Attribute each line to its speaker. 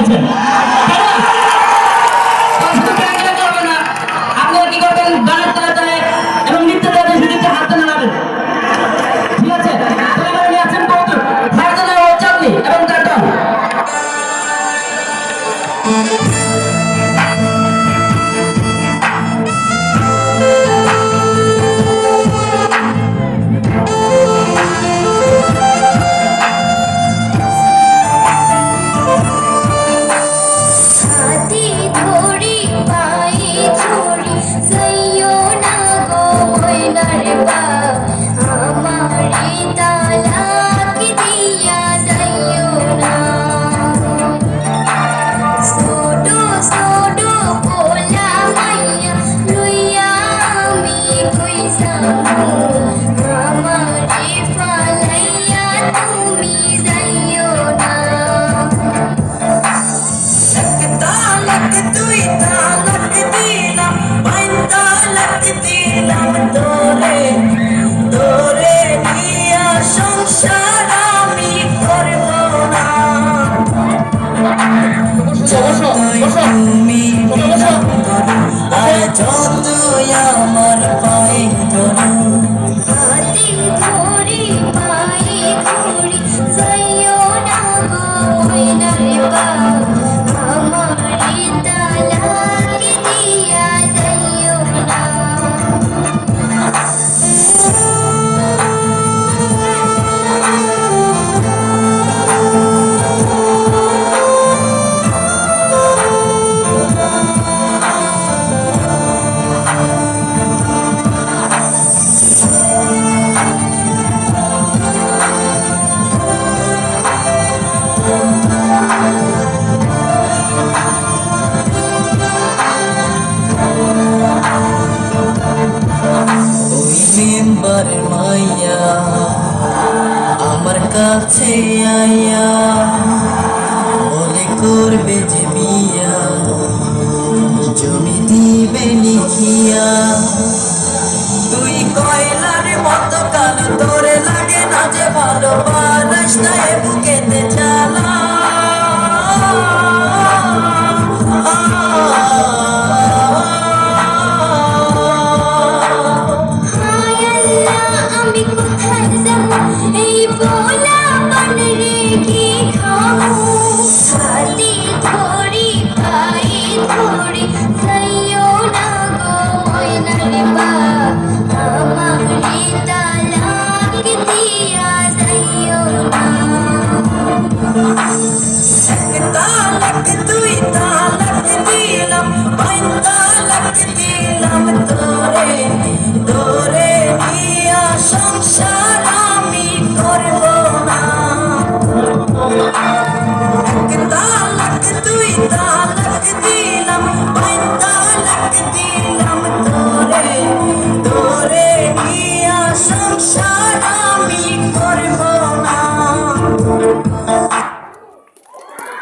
Speaker 1: দিয়েছেন। আপনারা কি করবেন? গানের তালে তালে এবং নৃত্যের তালে নৃত্যের হাত তালে নাড়াবেন। ঠিক আছে? এবারে নিয়ে আছেন কৌতুক, ফারজানা ও চাঁদনি এবং তার দল।
Speaker 2: আমার পায়ে মেম্বার মাইয়া আমার কাছে আইয়া বলে করবে যে বিয়া, জমি দিবে লিখিয়া। তুই কয়লার মতো কালো, তোরে লাগে না যে ভালো, রাস্তায় বুকেতে চালা। তুই তালাক দিলাম, বাইন তালাক দিলাম তোরে।